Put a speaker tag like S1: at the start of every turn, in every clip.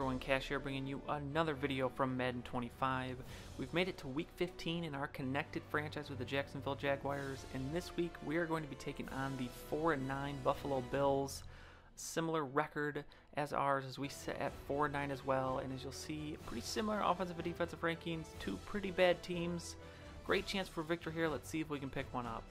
S1: Everyone, Cash here, bringing you another video from Madden 25. We've made it to week 15 in our connected franchise with the Jacksonville Jaguars, and this week we are going to be taking on the 4-9 Buffalo Bills. Similar record as ours, as we sit at 4-9 as well, and as you'll see, pretty similar offensive and defensive rankings, two pretty bad teams. Great chance for victory here. Let's see if we can pick one up.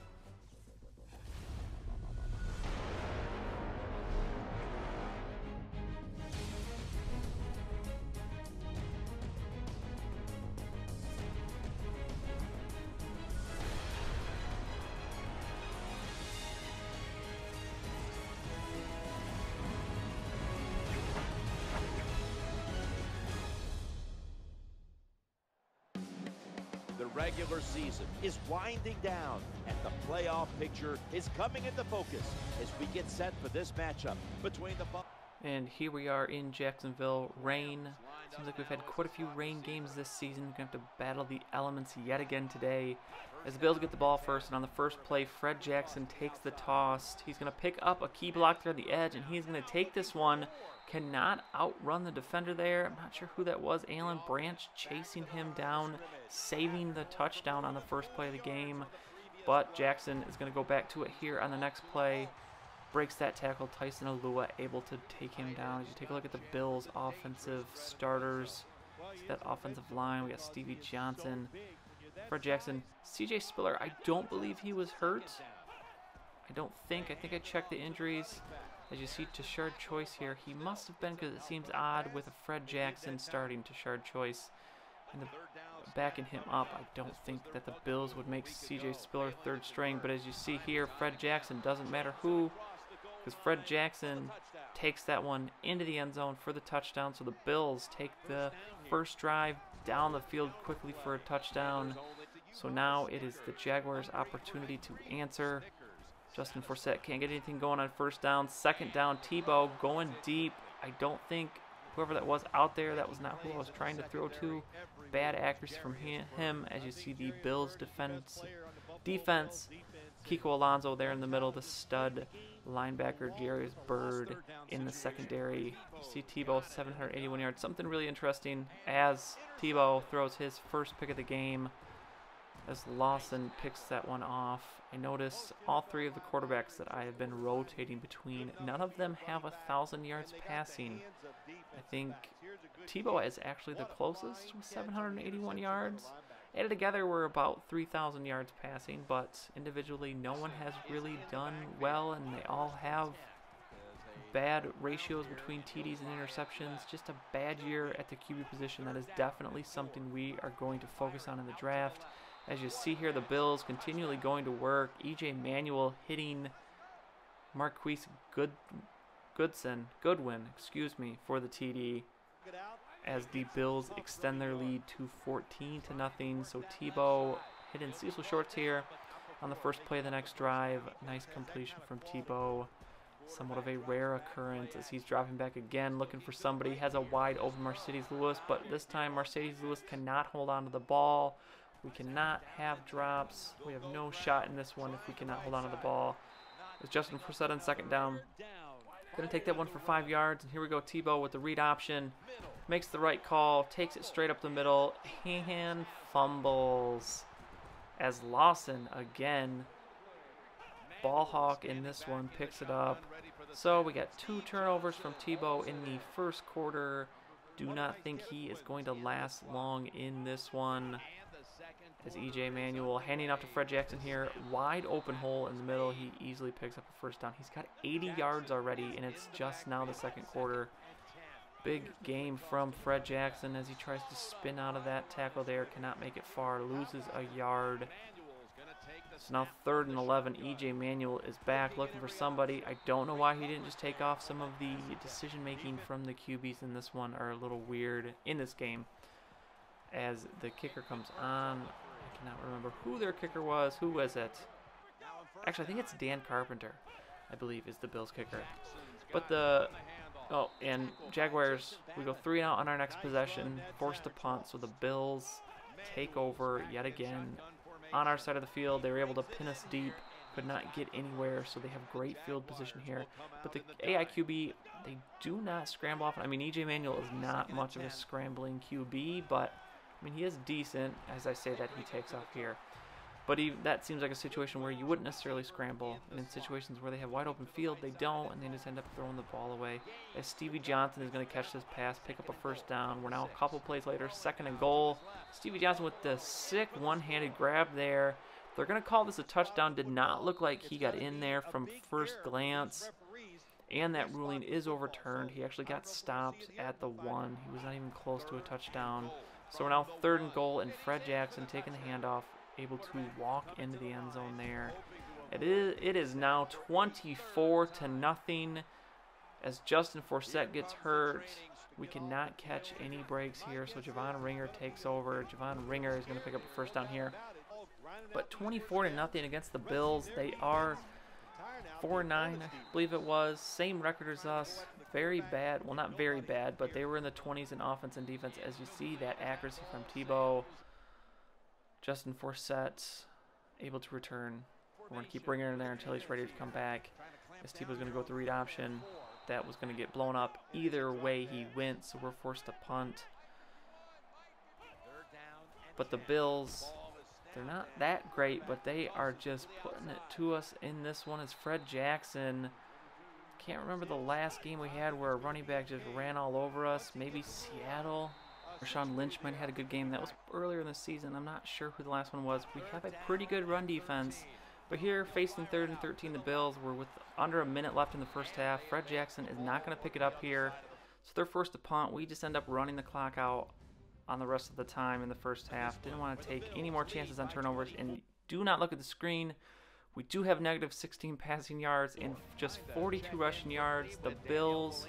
S2: The regular season is winding down, and the playoff picture is coming into focus as we get set for this matchup between the Bucs.
S1: And here we are in Jacksonville. Rain. Seems like we've had quite a few rain games this season. We're going to have to battle the elements yet again today. As the Bills get the ball first, and on the first play, Fred Jackson takes the toss. He's going to pick up a key block there on the edge, and he's going to take this one. Cannot outrun the defender there. I'm not sure who that was. Alan Branch chasing him down, saving the touchdown on the first play of the game. But Jackson is going to go back to it here on the next play. Breaks that tackle. Tyson Alua able to take him down. As you take a look at the Bills' offensive starters, see that offensive line. We got Stevie Johnson, Fred Jackson, CJ Spiller. I don't believe he was hurt. I don't think. I think I checked the injuries. As you see, Tashard Choice here, he must have been, because it seems odd with a Fred Jackson starting Tashard Choice and backing him up. I don't think that the Bills would make CJ Spiller third string, but as you see here, Fred Jackson, doesn't matter who, because Fred Jackson takes that one into the end zone for the touchdown. So the Bills take the first drive down the field quickly for a touchdown. So now it is the Jaguars' opportunity to answer. Justin Forsett can't get anything going on first down. Second down, Tebow going deep. I don't think whoever that was out there, that was not who I was trying to throw to. Bad accuracy from him. As you see the Bills defense, Kiko Alonso there in the middle, the stud linebacker Jarius Byrd in the secondary. You see Tebow 781 yards. Something really interesting as Tebow throws his first pick of the game, as Lawson picks that one off. I notice all three of the quarterbacks that I have been rotating between, none of them have 1,000 yards passing. I think Tebow is actually the closest with 781 yards. Added together, we're about 3,000 yards passing, but individually, no one has really done well, and they all have bad ratios between TDs and interceptions. Just a bad year at the QB position. That is definitely something we are going to focus on in the draft. As you see here, the Bills continually going to work. E.J. Manuel hitting Marquise Goodwin, for the TD, as the Bills extend their lead to 14-0. So Tebow hitting Cecil Shorts here on the first play of the next drive. Nice completion from Tebow. Somewhat of a rare occurrence as he's dropping back again, looking for somebody. Has a wide open Mercedes Lewis, but this time Mercedes Lewis cannot hold on to the ball. We cannot have drops. We have no shot in this one if we cannot hold on to the ball. It's Justin Forsett on second down. Going to take that one for 5 yards. And here we go, Tebow with the read option. Makes the right call. Takes it straight up the middle. Hand fumbles. As Lawson, again, ball hawk in this one, picks it up. So we got 2 turnovers from Tebow in the first quarter. Do not think he is going to last long in this one. As E.J. Manuel handing off to Fred Jackson here. Wide open hole in the middle. He easily picks up a first down. He's got 80 yards already, and it's just now the second quarter. Big game from Fred Jackson as he tries to spin out of that tackle there. Cannot make it far. Loses a yard. So now 3rd and 11. E.J. Manuel is back looking for somebody. I don't know why he didn't just take off. Some of the decision-making from the QBs in this one are a little weird in this game. As the kicker comes on, I cannot remember who their kicker was. Who was it? Actually, I think it's Dan Carpenter, I believe, is the Bills kicker. But and Jaguars, we go 3 out on our next possession, force the punt, so the Bills take over yet again on our side of the field. They were able to pin us deep could not get anywhere, so they have great field position here. But the AI QB, they do not scramble often. I mean, EJ Manuel is not much of a scrambling QB, but I mean, he is decent. As I say that, he takes off here. But that seems like a situation where you wouldn't necessarily scramble. And in situations where they have wide open field, they don't, and they just end up throwing the ball away. As Stevie Johnson is going to catch this pass, pick up a first down. We're now a couple plays later, 2nd and goal. Stevie Johnson with the sick one-handed grab there. They're going to call this a touchdown. Did not look like he got in there from first glance. And that ruling is overturned. He actually got stopped at the 1. He was not even close to a touchdown. So we're now 3rd and goal, and Fred Jackson taking the handoff, able to walk into the end zone there. It is now 24-0 as Justin Forsett gets hurt. We cannot catch any breaks here, so Javon Ringer takes over. Javon Ringer is going to pick up a first down here. But 24-0 against the Bills. They are 4-9, I believe it was. Same record as us. Very bad. Well, not very bad, but they were in the 20s in offense and defense. As you see, that accuracy from Tebow. Justin Forsett able to return. We're going to keep bringing in there until he's ready to come back. As Tebow's going to go with the read option. That was going to get blown up. Either way he went, so we're forced to punt. But the Bills, they're not that great, but they are just putting it to us in this one. As Fred Jackson, can't remember the last game we had where a running back just ran all over us. Maybe Seattle. Marshawn Lynch might have had a good game. That was earlier in the season. I'm not sure who the last one was. We have a pretty good run defense. But here, facing 3rd and 13, the Bills, we're with under a minute left in the first half. Fred Jackson is not going to pick it up here. So they're forced to punt. We just end up running the clock out on the rest of the time in the first half. Didn't want to take any more chances on turnovers. And do not look at the screen. We do have negative 16 passing yards and just 42 rushing yards. The Bills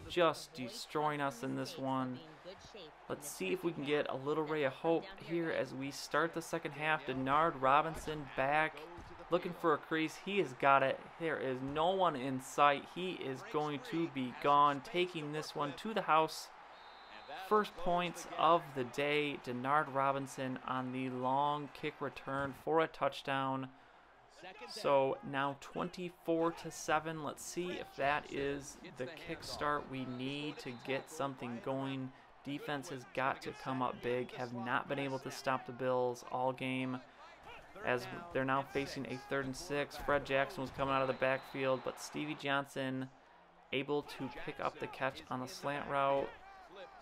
S1: just destroying us in this one. Let's see if we can get a little ray of hope here as we start the second half. Denard Robinson back, looking for a crease. He has got it. There is no one in sight. He is going to be gone, taking this one to the house. First points of the day. Denard Robinson on the long kick return for a touchdown. So now 24-7. Let's see if that is the kickstart we need to get something going. Defense has got to come up big. Have not been able to stop the Bills all game, as they're now facing a 3rd and 6. Fred Jackson was coming out of the backfield, but Stevie Johnson able to pick up the catch on the slant route.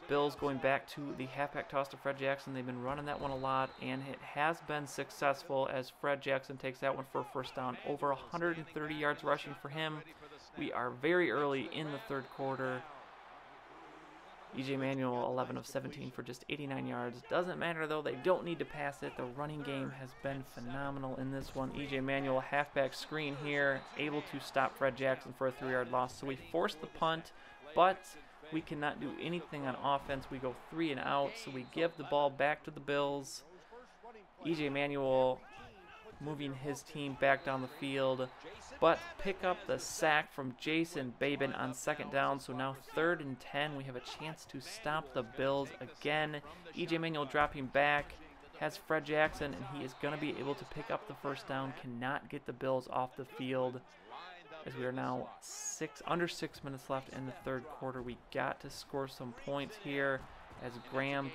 S1: Bills going back to the halfback toss to Fred Jackson. They've been running that one a lot, and it has been successful as Fred Jackson takes that one for a first down. Over 130 yards rushing for him. We are very early in the 3rd quarter. EJ Manuel, 11 of 17 for just 89 yards. Doesn't matter, though. They don't need to pass it. The running game has been phenomenal in this one. EJ Manuel, halfback screen here, able to stop Fred Jackson for a 3-yard loss. So we forced the punt, but we cannot do anything on offense. We go 3 and out, so we give the ball back to the Bills. EJ Manuel moving his team back down the field, but pick up the sack from Jason Babin on 2nd down. So now 3rd and 10. We have a chance to stop the Bills again. EJ Manuel dropping back, has Fred Jackson, and he is going to be able to pick up the first down. Cannot get the Bills off the field, as we are now under 6 minutes left in the 3rd quarter. We got to score some points here as Graham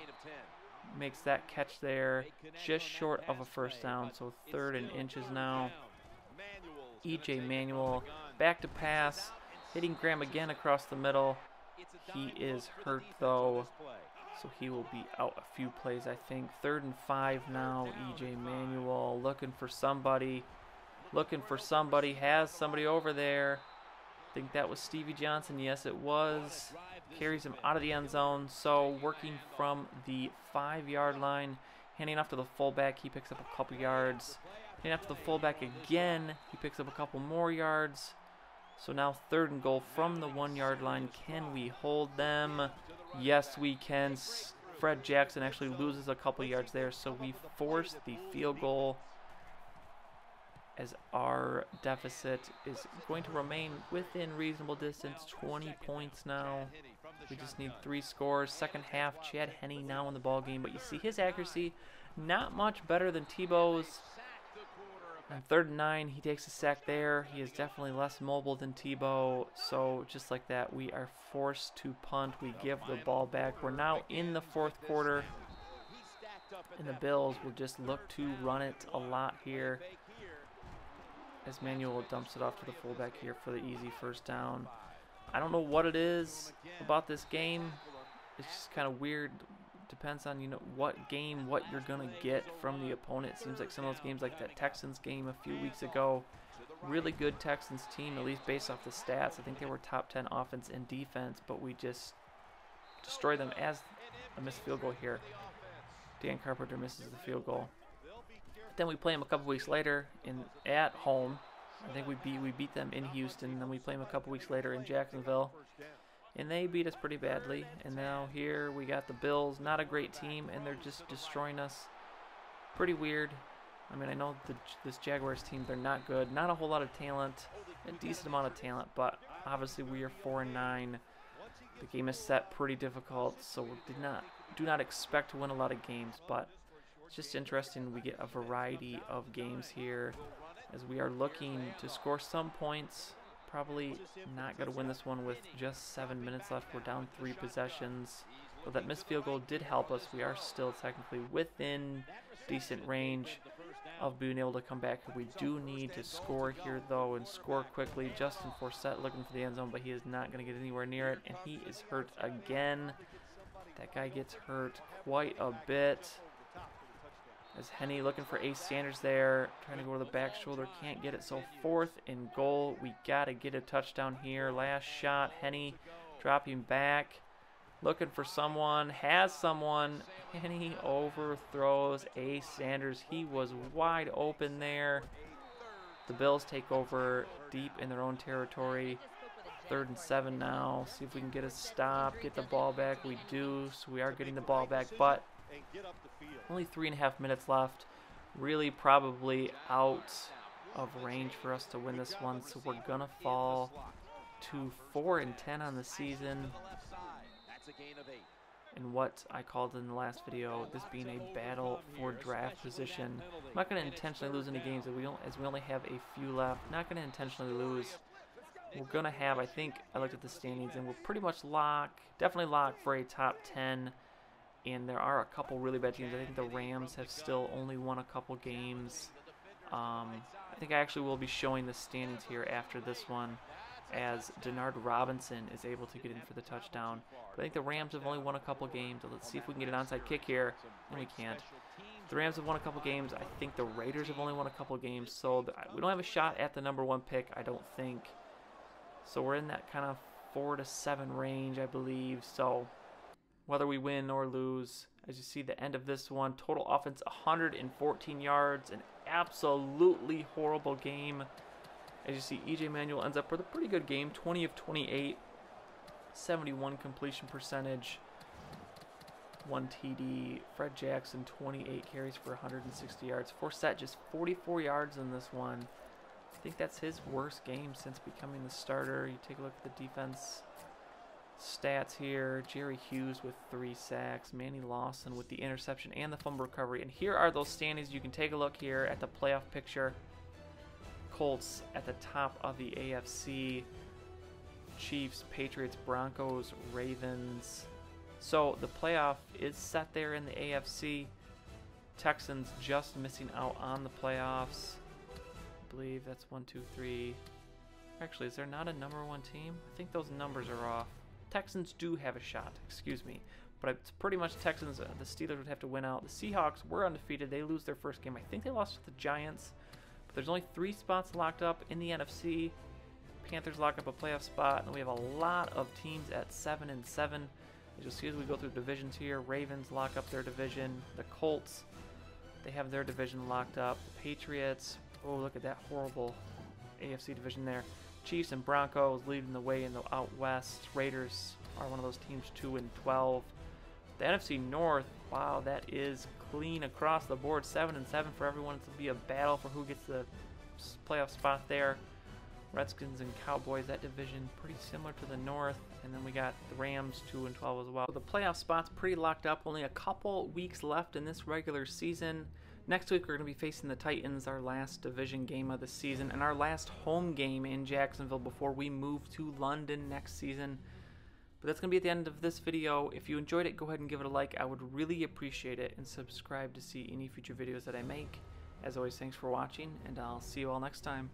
S1: makes that catch there, just short of a first down. So 3rd and inches now. EJ Manuel back to pass, hitting Graham again across the middle. He is hurt though, so he will be out a few plays, I think. 3rd and 5 now. EJ Manuel looking for somebody. Has somebody over there. I think that was Stevie Johnson. Yes, it was. Carries him out of the end zone. So working from the 5-yard line, handing off to the fullback. He picks up a couple yards. Handing off to the fullback again. He picks up a couple more yards. So now 3rd and goal from the 1-yard line. Can we hold them? Yes, we can. Fred Jackson actually loses a couple yards there. So we force the field goal, as our deficit is going to remain within reasonable distance. 20 points now. We just need 3 scores. Second half, Chad Henne now in the ball game, but you see his accuracy not much better than Tebow's. On 3rd and 9, he takes a sack there. He is definitely less mobile than Tebow. So just like that, we are forced to punt. We give the ball back. We're now in the 4th quarter. And the Bills will just look to run it a lot here, as Manuel dumps it off to the fullback here for the easy 1st down. I don't know what it is about this game. It's just kind of weird. Depends on, you know, what you're going to get from the opponent. It seems like some of those games, like that Texans game a few weeks ago, really good Texans team, at least based off the stats. I think they were top 10 offense and defense, but we just destroy them as a missed field goal here. Dan Carpenter misses the field goal. Then we play them a couple weeks later at home. I think we beat them in Houston, and then we play them a couple weeks later in Jacksonville. And they beat us pretty badly. And now here we got the Bills, not a great team, and they're just destroying us. Pretty weird. I mean, I know this Jaguars team, they're not good. Not a whole lot of talent, a decent amount of talent, but obviously we are 4-9. The game is set pretty difficult, so we do not expect to win a lot of games, but it's just interesting. We get a variety of games here as we are looking to score some points. Probably not going to win this one with just 7 minutes left. We're down 3 possessions. But that missed field goal did help us. We are still technically within decent range of being able to come back. We do need to score here, though, and score quickly. Justin Forsett looking for the end zone, but he is not going to get anywhere near it, and he is hurt again. That guy gets hurt quite a bit. As Henne looking for Ace Sanders there, trying to go to the back shoulder, can't get it. So 4th and goal, we got to get a touchdown here. Last shot, Henne dropping back, looking for someone, has someone. Henne overthrows Ace Sanders. He was wide open there. The Bills take over deep in their own territory. 3rd and 7 now. See if we can get a stop, get the ball back. We do, so we are getting the ball back, but only 3.5 minutes left. Really probably out of range for us to win this one, so we're gonna fall to 4-10 on the season. And what I called in the last video, this being a battle for draft position. I'm not gonna intentionally lose any games as we only have a few left. Not gonna intentionally lose. We're gonna have, I think, I looked at the standings and we're pretty much definitely locked for a top 10. And there are a couple really bad teams. I think the Rams have still only won a couple games. I think I actually will be showing the standings here after this one, as Denard Robinson is able to get in for the touchdown. But I think the Rams have only won a couple games. Let's see if we can get an onside kick here. And we can't. The Rams have won a couple games. I think the Raiders have only won a couple games. So we don't have a shot at the #1 pick, I don't think. So we're in that kind of 4 to 7 range, I believe. So whether we win or lose, as you see the end of this one, total offense 114 yards, an absolutely horrible game. As you see, EJ Manuel ends up with a pretty good game, 20 of 28, 71 completion percentage, 1 TD. Fred Jackson, 28 carries for 160 yards. Forsett just 44 yards in this one. I think that's his worst game since becoming the starter. You take a look at the defense stats here. Jerry Hughes with 3 sacks. Manny Lawson with the interception and the fumble recovery. And here are those standings. You can take a look here at the playoff picture. Colts at the top of the AFC. Chiefs, Patriots, Broncos, Ravens. So the playoff is set there in the AFC. Texans just missing out on the playoffs. I believe that's 1, 2, 3. Actually, is there not a #1 team? I think those numbers are off. Texans do have a shot, excuse me. But it's pretty much Texans. The Steelers would have to win out. The Seahawks were undefeated. They lose their first game. I think they lost to the Giants. But there's only 3 spots locked up in the NFC. Panthers lock up a playoff spot. And we have a lot of teams at 7 and 7. As you'll see as we go through divisions here, Ravens lock up their division. The Colts, they have their division locked up. The Patriots, oh, look at that horrible AFC division there. Chiefs and Broncos leading the way in the out west. Raiders are one of those teams, 2 and 12. The NFC North, wow, that is clean across the board. 7 and 7 for everyone. It's going to be a battle for who gets the playoff spot there. Redskins and Cowboys, that division pretty similar to the North. And then we got the Rams, 2 and 12 as well. So the playoff spot's pretty locked up. Only a couple weeks left in this regular season. Next week, we're going to be facing the Titans, our last division game of the season, and our last home game in Jacksonville before we move to London next season. But that's going to be at the end of this video. If you enjoyed it, go ahead and give it a like. I would really appreciate it, and subscribe to see any future videos that I make. As always, thanks for watching, and I'll see you all next time.